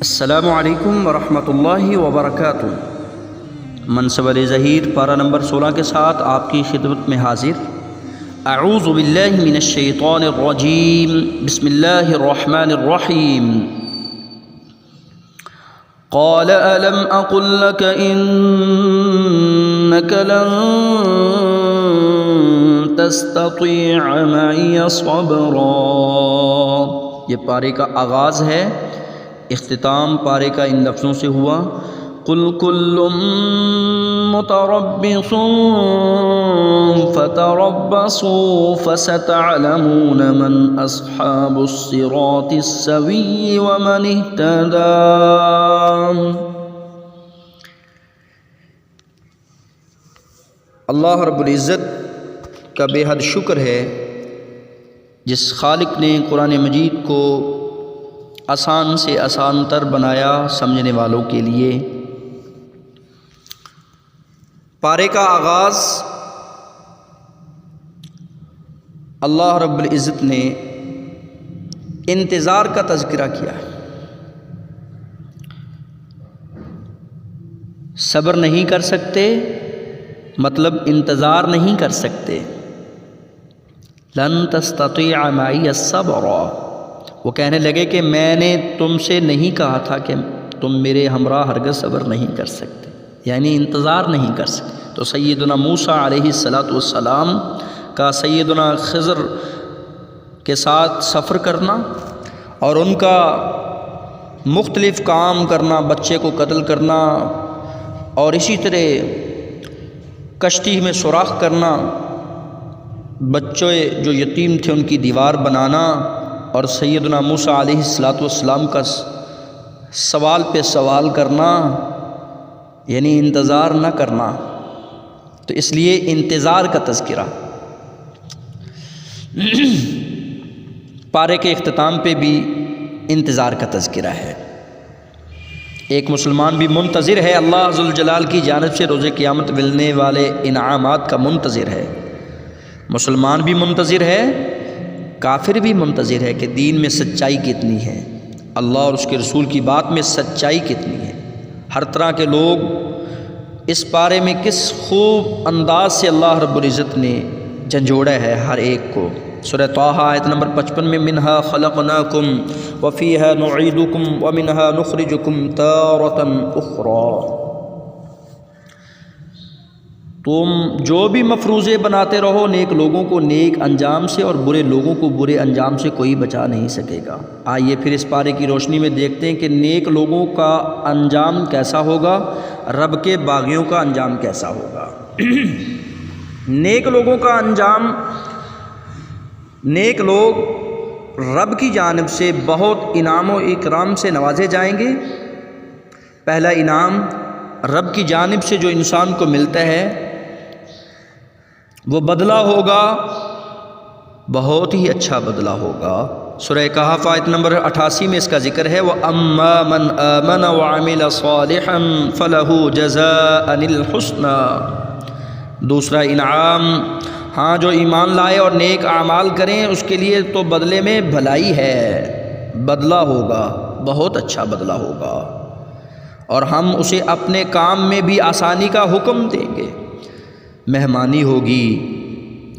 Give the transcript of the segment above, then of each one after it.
السلام علیکم ورحمۃ اللہ وبرکاتہ۔ منصب ظہیر پارہ نمبر 16 کے ساتھ آپ کی خدمت میں حاضر۔ اعوذ باللہ من الشیطان الرجیم، بسم اللہ الرحمن الرحیم۔ قال ألم أقل لك إنك لن تستطيع معي صبرا۔ یہ پارے کا آغاز ہے، اختتام پارے کا ان لفظوں سے ہوا، قل كل متربص فتربصوا فستعلمون من اصحاب الصراط السوي ومن اهتدى۔ اللہ رب العزت کا بے حد شکر ہے جس خالق نے قرآن مجید کو آسان سے آسان تر بنایا سمجھنے والوں کے لیے۔ پارے کا آغاز اللہ رب العزت نے انتظار کا تذکرہ کیا ہے۔ صبر نہیں کر سکتے مطلب انتظار نہیں کر سکتے۔ لن تستطيع معي الصبر، وہ کہنے لگے کہ میں نے تم سے نہیں کہا تھا کہ تم میرے ہمراہ ہرگز صبر نہیں کر سکتے، یعنی انتظار نہیں کر سکتے۔ تو سیدنا موسیٰ علیہ السلام کا سیدنا خضر کے ساتھ سفر کرنا اور ان کا مختلف کام کرنا، بچے کو قتل کرنا اور اسی طرح کشتی میں سوراخ کرنا، بچے جو یتیم تھے ان کی دیوار بنانا، اور سیدنا موسیٰ علیہ السلام کا سوال پہ سوال کرنا، یعنی انتظار نہ کرنا۔ تو اس لیے انتظار کا تذکرہ۔ پارے کے اختتام پہ بھی انتظار کا تذکرہ ہے۔ ایک مسلمان بھی منتظر ہے، اللہ ذوالجلال کی جانب سے روز قیامت ملنے والے انعامات کا منتظر ہے۔ مسلمان بھی منتظر ہے، کافر بھی منتظر ہے کہ دین میں سچائی کتنی ہے، اللہ اور اس کے رسول کی بات میں سچائی کتنی ہے۔ ہر طرح کے لوگ اس پارے میں کس خوب انداز سے اللہ رب العزت نے جھنجھوڑا ہے ہر ایک کو۔ سورہ طٰہٰ آیت نمبر 55 میں منہا خلقناکم وفیہا نعیدکم ومنہا نخرجکم تارۃ اخری۔ تم جو بھی مفروضے بناتے رہو، نیک لوگوں کو نیک انجام سے اور برے لوگوں کو برے انجام سے کوئی بچا نہیں سکے گا۔ آئیے پھر اس پارے کی روشنی میں دیکھتے ہیں کہ نیک لوگوں کا انجام کیسا ہوگا، رب کے باغیوں کا انجام کیسا ہوگا۔ نیک لوگوں کا انجام، نیک لوگ رب کی جانب سے بہت انعام و اکرام سے نوازے جائیں گے۔ پہلا انعام رب کی جانب سے جو انسان کو ملتا ہے وہ بدلہ ہوگا، بہت ہی اچھا بدلہ ہوگا۔ سورہ کہف آیت نمبر 88 میں اس کا ذکر ہے، وَأَمَّا مَنْ آمَنَ وَعَمِلَ صَالِحًا فَلَهُ جَزَاءً الْحُسْنَى۔ دوسرا انعام، ہاں جو ایمان لائے اور نیک اعمال کریں اس کے لیے تو بدلے میں بھلائی ہے، بدلہ ہوگا، بہت اچھا بدلہ ہوگا، اور ہم اسے اپنے کام میں بھی آسانی کا حکم دیں گے۔ مہمانی ہوگی،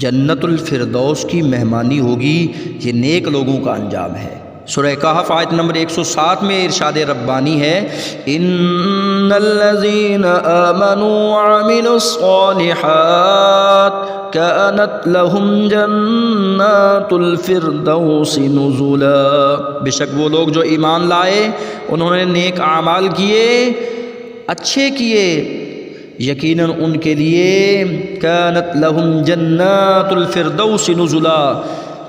جنت الفردوس کی مہمانی ہوگی، یہ نیک لوگوں کا انجام ہے۔ سورہ کہف آیت نمبر 107 میں ارشاد ربانی ہے، ان الذین آمنوا وعملوا الصالحات كانت لهم جنات الفردوس نزلا۔ بے شک وہ لوگ جو ایمان لائے، انہوں نے نیک اعمال کیے، اچھے کیے، یقیناً ان کے لیے كانت لهم جنات الفردوس نزلا،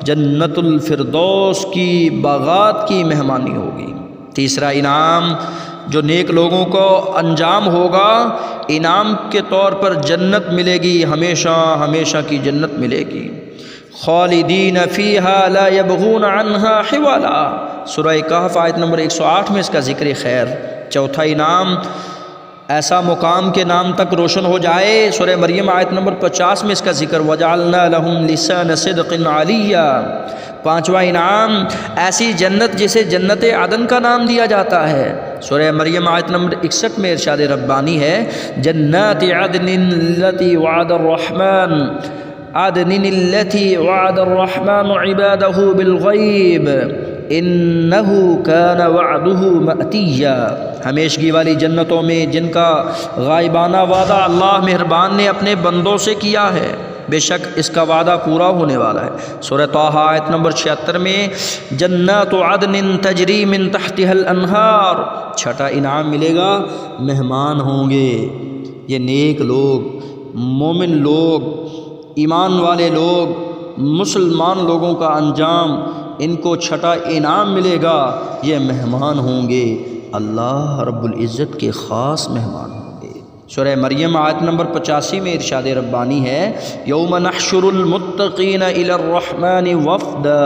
جنت الفردوس کی باغات کی مہمانی ہوگی۔ تیسرا انعام جو نیک لوگوں کو انجام ہوگا، انعام کے طور پر جنت ملے گی، ہمیشہ ہمیشہ کی جنت ملے گی۔ خالدین فیہا لا یبغون عنہا حوالا۔ سورہ کہف آیت نمبر 108 میں اس کا ذکر خیر۔ چوتھا انعام، ایسا مقام کے نام تک روشن ہو جائے۔ سورہ مریم آیت نمبر 50 میں اس کا ذکر، وَجَعَلْنَا لَهُمْ لِسَانَ صِدْقٍ عَلِيًّا۔ پانچواں انعام ایسی جنت جسے جنت عدن کا نام دیا جاتا ہے۔ سورہ مریم آیت نمبر 61 میں ارشاد ربانی ہے جنات عدن التي وعد الرحمن عدن التي وعد الرحمن عباده بالغیب انه كان وعده مأتیا، ہمیشگی والی جنتوں میں جن کا غائبانہ وعدہ اللہ مہربان نے اپنے بندوں سے کیا ہے، بے شک اس کا وعدہ پورا ہونے والا ہے۔ سورہ طٰہٰ آیت نمبر 76 میں جنات عدن تجری من تحتها الانہار، چھٹا انعام ملے گا، مہمان ہوں گے یہ نیک لوگ، مومن لوگ، ایمان والے لوگ، مسلمان لوگوں کا انجام، ان کو چھٹا انعام ملے گا، یہ مہمان ہوں گے، اللہ رب العزت کے خاص مہمان ہوں گے۔ سورہ مریم آیت نمبر 85 میں ارشاد ربانی ہے یوم نحشر المتقین الی الرحمن وفدا،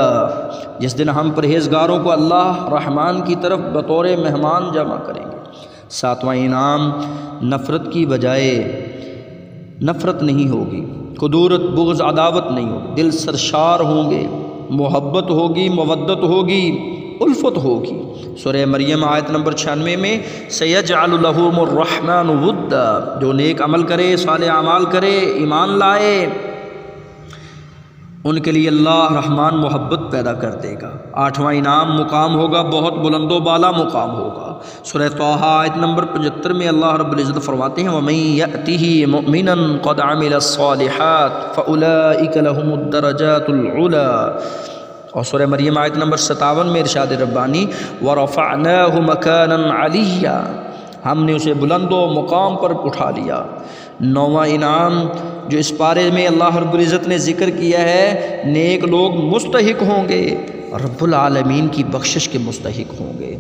جس دن ہم پرہیزگاروں کو اللہ رحمان کی طرف بطور مہمان جمع کریں گے۔ ساتواں انعام نفرت کی بجائے نفرت نہیں ہوگی، کدورت بغض عداوت نہیں ہوگی، دل سرشار ہوں گے، محبت ہوگی، مودت ہوگی، الفت ہوگی۔ سورہ مریم آیت نمبر 96 میں سیجعل لہم الرحمن ودا، جو نیک عمل کرے، صالح اعمال کرے، ایمان لائے، ان کے لیے اللہ رحمان محبت پیدا کر دے گا۔ آٹھواں انعام مقام ہوگا، بہت بلند و بالا مقام ہوگا۔ سورہ طٰہٰ آیت نمبر 75 میں اللہ رب العزت فرماتے ہیں وَمَن يَأْتِهِ مُؤْمِنًا قَدْ عَمِلَ الصَّالِحَاتِ فَأُولَٰئِكَ لَهُمُ الدَّرَجَاتُ الْعُلَىٰ۔ اور سورہ مریم آیت نمبر 57 میں ارشاد ربانی وَرَفَعْنَاهُ مَكَانًا عَلِيًّا، ہم نے اسے بلند و مقام پر اٹھا لیا۔ نوواں انعام جو اس پارے میں اللہ رب العزت نے ذکر کیا ہے، نیک لوگ مستحق ہوں گے، رب العالمین کی بخشش کے مستحق ہوں گے۔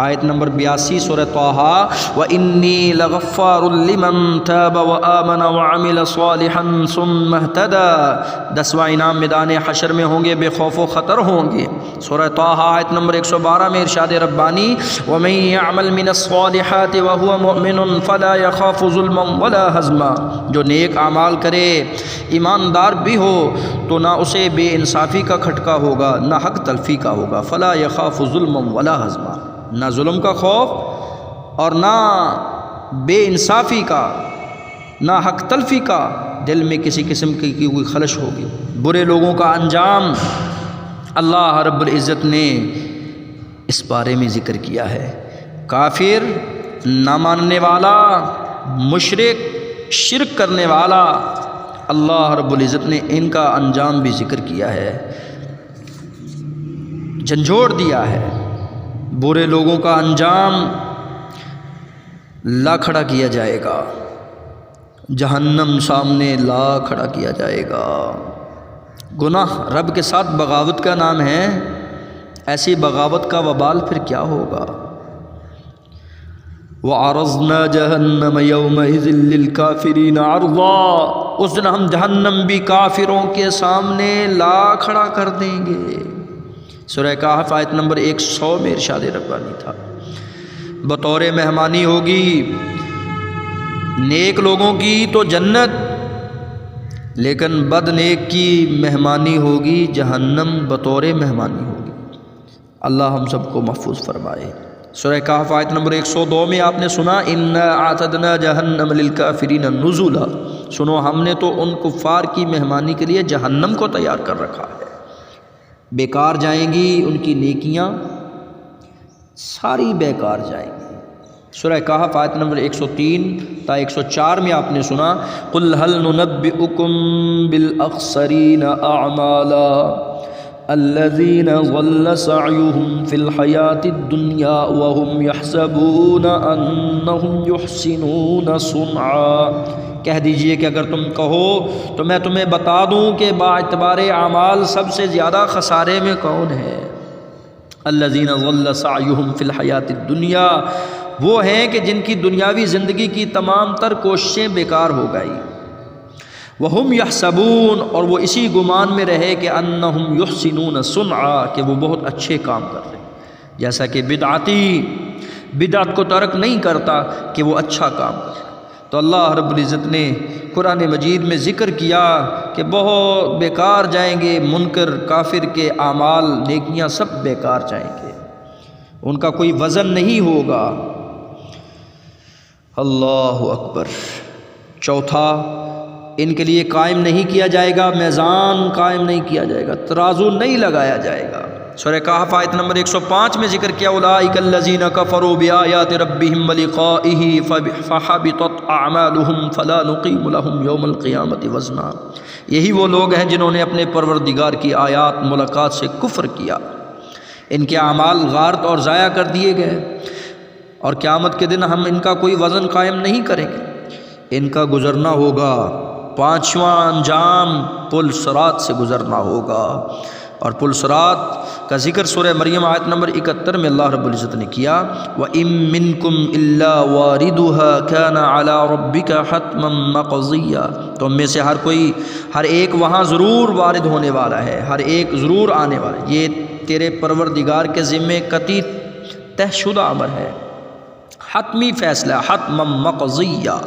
آیت نمبر 82 سورہ طٰہٰ وَإِنِّي لَغَفَّارٌ لِمَن تَابَ وَآمَنَ وَعَمِلَ صَالِحًا ثُمَّ اهْتَدَىٰ، دسواں انعام میدان حشر میں ہوں گے، بے خوف و خطر ہوں گے۔ سورہ طٰہٰ آیت نمبر 112 میں ارشاد ربانی وَمَن يَعْمَلْ مِنَ الصَّالِحَاتِ وَهُوَ مُؤْمِنٌ فَلَا يَخَافُ ظُلْمًا وَلَا هَضْمًا، جو نیک اعمال کرے، ایماندار بھی ہو، تو نہ اسے بے انصافی کا کھٹکا ہوگا، نہ حق تلفی کا ہوگا۔ فَلَا يَخَافُ ظُلْمًا وَلَا هَضْمًا، نہ ظلم کا خوف اور نہ بے انصافی کا، نہ حق تلفی کا، دل میں کسی قسم کی کوئی خلش ہوگی۔ برے لوگوں کا انجام اللہ رب العزت نے اس بارے میں ذکر کیا ہے۔ کافر، نہ ماننے والا، مشرک، شرک کرنے والا، اللہ رب العزت نے ان کا انجام بھی ذکر کیا ہے، جھنجھوڑ دیا ہے۔ برے لوگوں کا انجام لا کھڑا کیا جائے گا، جہنم سامنے لا کھڑا کیا جائے گا۔ گناہ رب کے ساتھ بغاوت کا نام ہے، ایسی بغاوت کا وبال پھر کیا ہوگا۔ وَعَرَضْنَا جَهَنَّمَ يَوْمَئِذٍ لِّلْكَافِرِينَ عَرْضًا، اس دن ہم جہنم بھی کافروں کے سامنے لا کھڑا کر دیں گے۔ سورہ کہف آیت نمبر 100 میں ارشاد ربانی تھا بطور مہمانی ہوگی نیک لوگوں کی تو جنت، لیکن بد نیک کی مہمانی ہوگی جہنم، بطور مہمانی ہوگی۔ اللہ ہم سب کو محفوظ فرمائے۔ سورہ کہف آیت نمبر 102 میں آپ نے سنا اِنَّا اَعْتَدْنَا جَهَنَّمَ لِلْكَافِرِينَ نُزُلًا، سنو ہم نے تو ان کفار کی مہمانی کے لیے جہنم کو تیار کر رکھا ہے۔ بیکار جائیں گی ان کی نیکیاں، ساری بیکار جائیں گی۔ سورہ کہف آیت نمبر 103 تا 104 میں آپ نے سنا قُلْ هَلْ نُنَبِّئُكُمْ بِالْأَخْسَرِينَ أَعْمَالًا الَّذِينَ ضَلَّ سَعْيُهُمْ فِي الْحَيَاةِ الدُّنْيَا وَهُمْ يَحْسَبُونَ أَنَّهُمْ يُحْسِنُونَ صُنْعًا، کہہ دیجئے کہ اگر تم کہو تو میں تمہیں بتا دوں کہ با اعتبار اعمال سب سے زیادہ خسارے میں کون ہے۔ الذین ضل سعیہم فی الحیاۃ الدنیا، وہ ہیں کہ جن کی دنیاوی زندگی کی تمام تر کوششیں بیکار ہو گئی۔ وہم یحسبون، اور وہ اسی گمان میں رہے کہ انہم یحسنون صنعا، کہ وہ بہت اچھے کام کر رہے ہیں، جیسا کہ بدعتی بدعت کو ترک نہیں کرتا کہ وہ اچھا کام کر رہا ہے۔ تو اللہ رب العزت نے قرآن مجید میں ذکر کیا کہ کہ بہت بیکار جائیں گے، منکر کافر کے اعمال نیکیاں سب بیکار جائیں گے، ان کا کوئی وزن نہیں ہوگا۔ اللہ اکبر۔ چوتھا، ان کے لیے قائم نہیں کیا جائے گا، میزان قائم نہیں کیا جائے گا، ترازو نہیں لگایا جائے گا۔ سورہ کہف آیت نمبر 105 میں ذکر کیا، اولئک الذین کفروا بآیات ربہم ولقائہ فحبطت اعمالہم فلا نقیم لہم یوم القیامۃ وزنا۔ یہی وہ لوگ ہیں جنہوں نے اپنے پروردگار کی آیات ملاقات سے کفر کیا، ان کے اعمال غارت اور ضائع کر دیے گئے، اور قیامت کے دن ہم ان کا کوئی وزن قائم نہیں کریں گے، ان کا گزرنا ہوگا۔ پانچواں انجام پل صراط سے گزرنا ہوگا، اور پل صراط کا ذکر سورہ مریم آیت نمبر 71 میں اللہ رب العزت نے کیا، وَإِن مِّنكُمْ إِلَّا وَارِدُهَا كَانَ عَلَىٰ رَبِّكَ حَتْمًا مَّقْضِيًّا۔ تم میں سے ہر ایک وہاں ضرور وارد ہونے والا ہے، ہر ایک ضرور آنے والا ہے، یہ تیرے پروردگار کے ذمے قطعی طے شدہ امر ہے، حتمی فیصلہ، حتما مقضیہ۔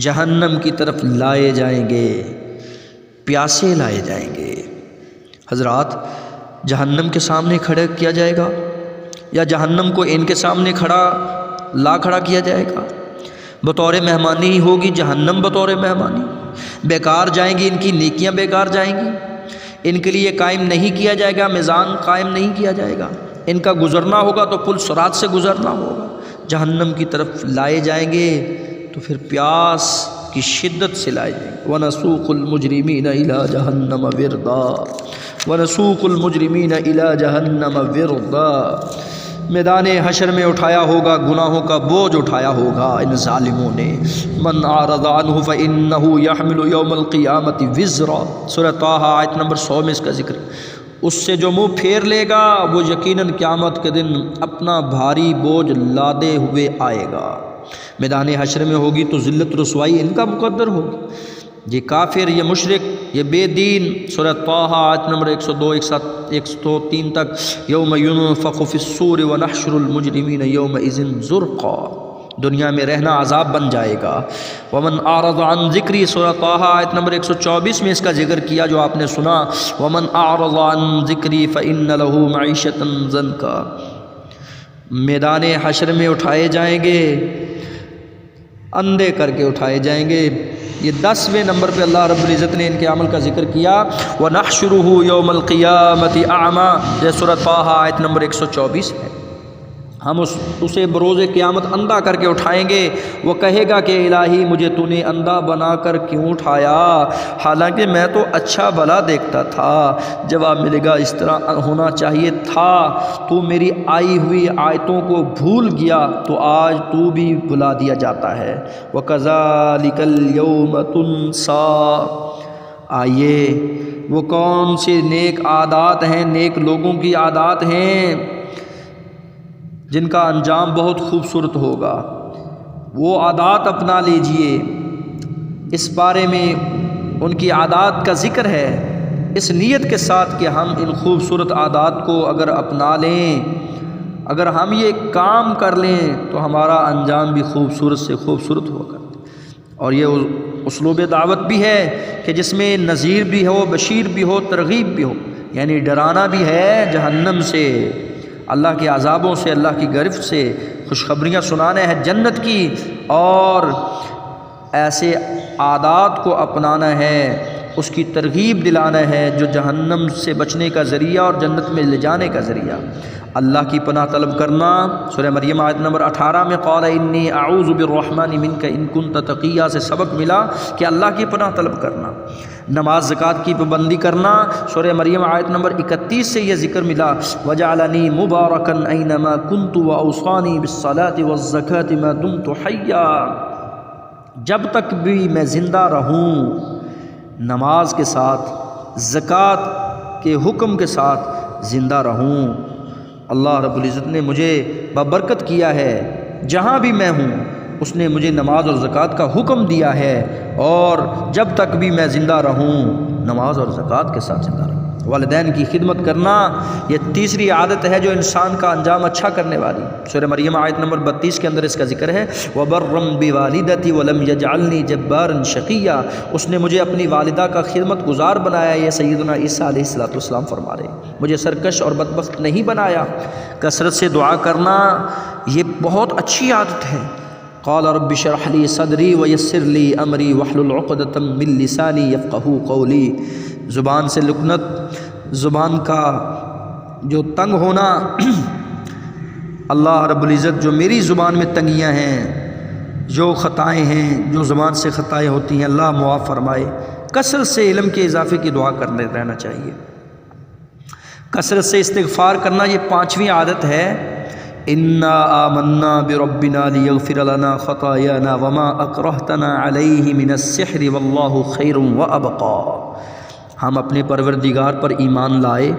جہنم کی طرف لائے جائیں گے، پیاسے لائے جائیں گے۔ حضرات، جہنم کے سامنے کھڑا کیا جائے گا یا جہنم کو ان کے سامنے کھڑا کیا جائے گا؟ بطور مہمانی ہی ہوگی جہنم، بطور مہمانی بیکار جائیں گی، ان کی نیکیاں بیکار جائیں گی، ان کے لیے قائم نہیں کیا جائے گا، میزان قائم نہیں کیا جائے گا، ان کا گزرنا ہوگا تو پل صراط سے گزرنا ہوگا، جہنم کی طرف لائے جائیں گے تو پھر پیاس کی شدت سے لائے جائیں گے۔ وَنَسُوقُ الْمُجْرِمِينَ إِلَىٰ جَهَنَّمَ وِرْدًا، وَنَسُوقُ الْمُجْرِمِينَ إِلَىٰ جَهَنَّمَ وِرْدًا۔ میدان حشر میں اٹھایا ہوگا، گناہوں کا بوجھ اٹھایا ہوگا ان ظالموں نے۔ مَنْ أَعْرَضَ عَنْهُ فَإِنَّهُ يَحْمِلُ يَوْمَ الْقِيَامَةِ وِزْرًا۔ سورہ طٰہٰ آیت نمبر 100 میں اس کا ذکر۔ اس سے جو منہ پھیر لے گا وہ یقیناً قیامت کے دن اپنا بھاری بوجھ لادے ہوئے آئے گا۔ میدان حشر میں ہوگی تو ذلت رسوائی ان کا مقدر ہوگی، یہ کافر، یہ مشرک، یہ بے دین۔ سورہ طٰہٰ آیت نمبر 102 103 تک، یوم ینفخ فی الصور ونحشر المجرمین یومئذ زرقا۔ دنیا میں رہنا عذاب بن جائے گا۔ ومن اعرض عن ذکری، سورہ طٰہٰ آیت نمبر 124 میں اس کا ذکر کیا جو آپ نے سنا، ومن اعرض عن ذکری فإن له معیشۃ ضنکا۔ میدان حشر میں اٹھائے جائیں گے، اندھے کر کے اٹھائے جائیں گے۔ یہ 10ویں نمبر پہ اللہ رب العزت نے ان کے عمل کا ذکر کیا، وَنَحْشُرُهُ يَوْمَ الْقِيَامَةِ أَعْمَىٰ، یہ سورۃ طٰہٰ آیت نمبر 124 ہے۔ ہم اسے بروز قیامت اندھا کر کے اٹھائیں گے، وہ کہے گا کہ الہی مجھے تو نے اندھا بنا کر کیوں اٹھایا، حالانکہ میں تو اچھا بھلا دیکھتا تھا۔ جواب ملے گا اس طرح ہونا چاہیے تھا، تو میری آئی ہوئی آیتوں کو بھول گیا تو آج تو بھی بھلا دیا جاتا ہے۔ وَكَذَلِكَ الْيَوْمَ تُنسَىٰ۔ آئیے، وہ کون سے نیک عادات ہیں، نیک لوگوں کی عادات ہیں جن کا انجام بہت خوبصورت ہوگا، وہ عادات اپنا لیجئے۔ اس بارے میں ان کی عادات کا ذکر ہے، اس نیت کے ساتھ کہ ہم ان خوبصورت عادات کو اگر اپنا لیں، اگر ہم یہ کام کر لیں تو ہمارا انجام بھی خوبصورت سے خوبصورت ہوگا۔ اور یہ اسلوب دعوت بھی ہے کہ جس میں نذیر بھی ہو، بشیر بھی ہو، ترغیب بھی ہو، یعنی ڈرانا بھی ہے جہنم سے، اللہ کے عذابوں سے، اللہ کی گرفت سے، خوشخبریاں سنانا ہے جنت کی، اور ایسے عادات کو اپنانا ہے، اس کی ترغیب دلانا ہے جو جہنم سے بچنے کا ذریعہ اور جنت میں لے جانے کا ذریعہ۔ اللہ کی پناہ طلب کرنا، سورہ مریم آیت نمبر 18 میں قال انی اعوذ بالرحمن منک ان کنت تقیا سے سبق ملا کہ اللہ کی پناہ طلب کرنا۔ نماز زکوٰۃ کی پابندی کرنا، سورہ مریم آیت نمبر 31 سے یہ ذکر ملا، وجعلنی مبارکا اینما کنت واوصانی بالصلاۃ والزکاۃ ما دمت حیا۔ جب تک بھی میں زندہ رہوں نماز کے ساتھ، زکوٰۃ کے حکم کے ساتھ زندہ رہوں۔ اللہ رب العزت نے مجھے بابرکت کیا ہے، جہاں بھی میں ہوں اس نے مجھے نماز اور زکوٰۃ کا حکم دیا ہے، اور جب تک بھی میں زندہ رہوں نماز اور زکوٰۃ کے ساتھ زندہ رہوں۔ والدین کی خدمت کرنا یہ تیسری عادت ہے جو انسان کا انجام اچھا کرنے والی۔ سورہ مریم آیت نمبر 32 کے اندر اس کا ذکر ہے، وَبَرًّا بِوَالِدَتِي وَلَمْ يَجْعَلْنِي جَبَّارًا شَقِيًّا، اس نے مجھے اپنی والدہ کا خدمت گزار بنایا۔ یہ سیدنا عیسیٰ علیہ السلام فرما رہے ہیں، مجھے سرکش اور بدبخت نہیں بنایا۔ کثرت سے دعا کرنا یہ بہت اچھی عادت ہے۔ قال رب اشرح لي صدري ويسر لي امري واحلل عقدة من لساني يفقهوا قولي۔ زبان سے لکنت، زبان کا جو تنگ ہونا، اللہ رب العزت جو میری زبان میں تنگیاں ہیں، جو خطائیں ہیں، جو زبان سے خطائیں ہوتی ہیں، اللہ معاف فرمائے۔ کثرت سے علم کے اضافے کی دعا کرنے رہنا چاہیے۔ کثرت سے استغفار کرنا یہ 5ویں عادت ہے۔ انا آمنا بربنا لیغفر لنا خطايانا وما اکرہتنا علیہ من السحر واللہ خیر وابقا، ہم اپنے پروردگار پر ایمان لائے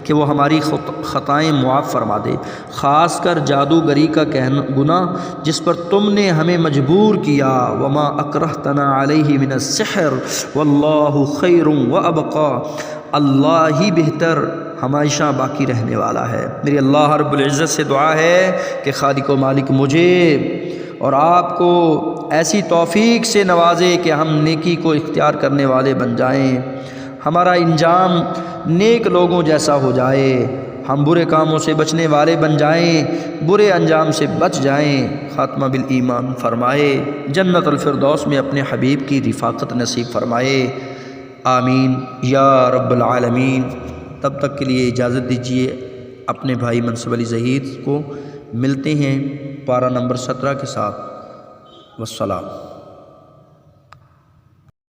کہ وہ ہماری خطائیں معاف فرما دے، خاص کر جادوگری کا گناہ جس پر تم نے ہمیں مجبور کیا۔ وما اکرہتنا علیہ من السحر واللہ خیر وابقا، اللہ ہی بہتر ہمیشہ باقی رہنے والا ہے۔ میری اللہ رب العزت سے دعا ہے کہ خالق و مالک مجھے اور آپ کو ایسی توفیق سے نوازے کہ ہم نیکی کو اختیار کرنے والے بن جائیں، ہمارا انجام نیک لوگوں جیسا ہو جائے، ہم برے کاموں سے بچنے والے بن جائیں، برے انجام سے بچ جائیں، خاتمہ بالایمان فرمائے، جنت الفردوس میں اپنے حبیب کی رفاقت نصیب فرمائے، آمین یا رب العالمین۔ تب تک کے لیے اجازت دیجیے، اپنے بھائی منصب علی ظہیر کو ملتے ہیں پارہ نمبر 17 کے ساتھ۔ والسلام۔